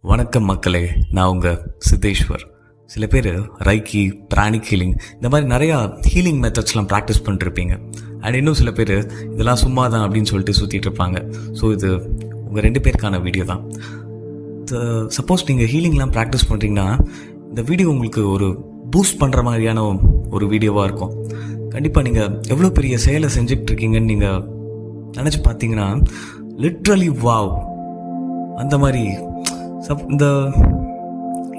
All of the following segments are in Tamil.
வணக்கம் மக்களே, நான் உங்கள் சித்தேஸ்வர். சில பேர் ரைக்கி, பிராணிக் ஹீலிங் இந்த மாதிரி நிறையா ஹீலிங் மெத்தட்ஸ்லாம் ப்ராக்டிஸ் பண்ணிருப்பீங்க. அண்ட் இன்னும் சில பேர் இதெல்லாம் சும்மா தான் அப்படின்னு சொல்லிட்டு சுற்றிட்டு இருப்பாங்க. ஸோ இது உங்கள் 2 பேருக்கான வீடியோ தான். சப்போஸ் நீங்கள் ஹீலிங்லாம் ப்ராக்டிஸ் பண்ணுறீங்கன்னா இந்த வீடியோ உங்களுக்கு ஒரு பூஸ்ட் பண்ணுற மாதிரியான ஒரு வீடியோவாக இருக்கும். கண்டிப்பாக நீங்கள் எவ்வளோ பெரிய செயலை செஞ்சுட்டு இருக்கீங்கன்னு நீங்கள் நினச்சி பார்த்தீங்கன்னா லிட்ரலி வாவ், அந்த மாதிரி இந்த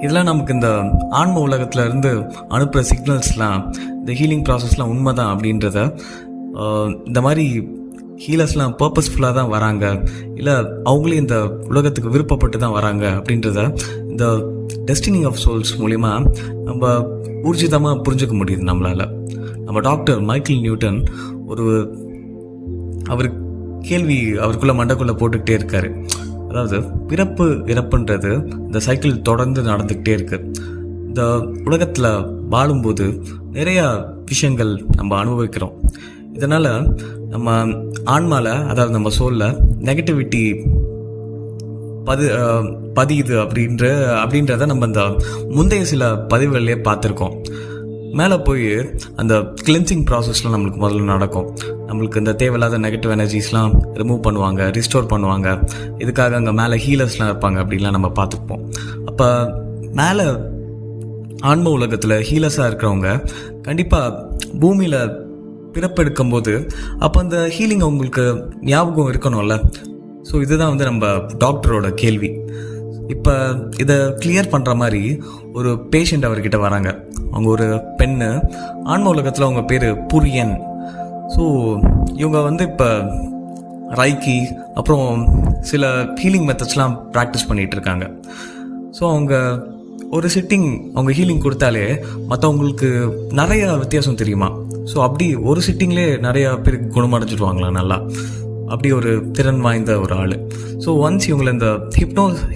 இதெல்லாம் நமக்கு இந்த ஆன்ம உலகத்தில் இருந்து அனுப்புகிற சிக்னல்ஸ்லாம், இந்த ஹீலிங் ப்ராசஸ்லாம் உண்மை தான் அப்படின்றத, இந்த மாதிரி ஹீலர்ஸ்லாம் பர்பஸ்ஃபுல்லாக தான் வராங்க, இல்லை அவங்களே இந்த உலகத்துக்கு விருப்பப்பட்டு தான் வராங்க அப்படின்றத இந்த டெஸ்டினி ஆஃப் சோல்ஸ் மூலிமா நம்ம ஊர்ஜிதமாக புரிஞ்சுக்க முடியுது நம்மளால். நம்ம டாக்டர் மைக்கேல் நியூட்டன் அவர் கேள்வி அவருக்குள்ளே மண்டக்குள்ளே போட்டுக்கிட்டே இருக்காரு. அதாவது பிறப்பு இறப்புன்றது இந்த சைக்கிள் தொடர்ந்து நடந்துக்கிட்டே இருக்கு. இந்த உலகத்தில் வாழும்போது நிறையா விஷயங்கள் நம்ம அனுபவிக்கிறோம். இதனால் நம்ம ஆன்மாவில், அதாவது நம்ம சோலில் நெகட்டிவிட்டி பதியுது அப்படின்றத நம்ம இந்த முந்தைய சில பதிவுகள்லேயே பார்த்துருக்கோம். மேலே போய் அந்த கிளென்சிங் ப்ராசஸ்லாம் நம்மளுக்கு முதல்ல நடக்கும். நம்மளுக்கு இந்த தேவையில்லாத நெகட்டிவ் எனர்ஜிஸ்லாம் ரிமூவ் பண்ணுவாங்க, ரிஸ்டோர் பண்ணுவாங்க. இதுக்காக அங்கே மேலே ஹீலர்ஸ்லாம் இருப்பாங்க அப்படின்லாம் நம்ம பார்த்துருப்போம். அப்போ மேலே ஆன்ம உலகத்தில் ஹீலர்ஸாக இருக்கிறவங்க கண்டிப்பாக பூமியில் பிறப்பெடுக்கும் போது அப்போ அந்த ஹீலிங் அவங்களுக்கு ஞாபகம் இருக்கணும்ல. ஸோ இதுதான் நம்ம டாக்டரோட கேள்வி. இப்போ இதை கிளியர் பண்ணுற மாதிரி ஒரு பேஷண்ட் அவர்கிட்ட வராங்க. அவங்க ஒரு பெண்ணு, ஆன்ம உலகத்தில் அவங்க பேர் புரியன். ஸோ இவங்க இப்போ ரைக்கி அப்புறம் சில ஹீலிங் மெத்தட்ஸ்லாம் ப்ராக்டிஸ் பண்ணிகிட்டு இருக்காங்க. ஸோ அவங்க ஒரு சிட்டிங் அவங்க ஹீலிங் கொடுத்தாலே மற்றவங்களுக்கு நிறையா வித்தியாசம் தெரியுமா. ஸோ அப்படி ஒரு சிட்டிங்லேயே நிறையா பேருக்கு குணமடைஞ்சிடுவாங்களா நல்லா. அப்படி ஒரு திறன் வாய்ந்த ஒரு ஆள். ஸோ ஒன்ஸ் இவங்களை இந்த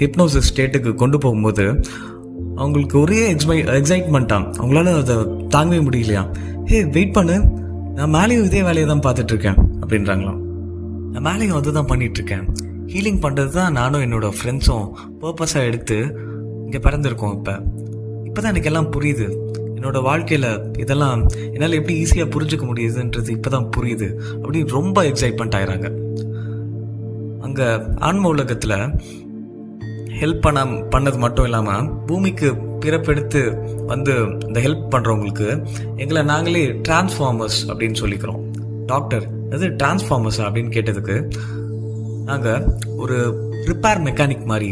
ஹிப்னோசிஸ் ஸ்டேட்டுக்கு கொண்டு போகும்போது அவங்களுக்கு ஒரே எக்ஸைட்மெண்ட்டாக, அவங்களால அதை தாங்கவே முடியலையா. வெயிட் பண்ணு, நான் மேலேயும் இதே வேலையை தான் பார்த்துட்ருக்கேன் அப்படின்றாங்களாம். நான் மேலேயும் அது தான் பண்ணிகிட்ருக்கேன். ஹீலிங் பண்ணுறது தான் நானும் என்னோடய ஃப்ரெண்ட்ஸும் பர்பஸாக எடுத்து இங்கே பிறந்திருக்கோம். இப்போ தான் எனக்கு எல்லாம் புரியுது. என்னோடய வாழ்க்கையில் இதெல்லாம் என்னால் எப்படி ஈஸியாக புரிஞ்சுக்க முடியுதுன்றது இப்போ தான் புரியுது அப்படின்னு ரொம்ப எக்ஸைட்மெண்ட் ஆகிறாங்க. அங்கே ஆன்ம உலகத்தில் ஹெல்ப் பண்ணது மட்டும் இல்லாமல் பூமிக்கு பிறப்பெடுத்து வந்து இந்த ஹெல்ப் பண்ணுறவங்களுக்கு எங்களை நாங்களே டிரான்ஸ்ஃபார்மர்ஸ் அப்படின்னு சொல்லிக்கிறோம். டாக்டர் அது டிரான்ஸ்ஃபார்மர்ஸா அப்படின்னு கேட்டதுக்கு நாங்கள் ஒரு ரிப்பேர் மெக்கானிக் மாதிரி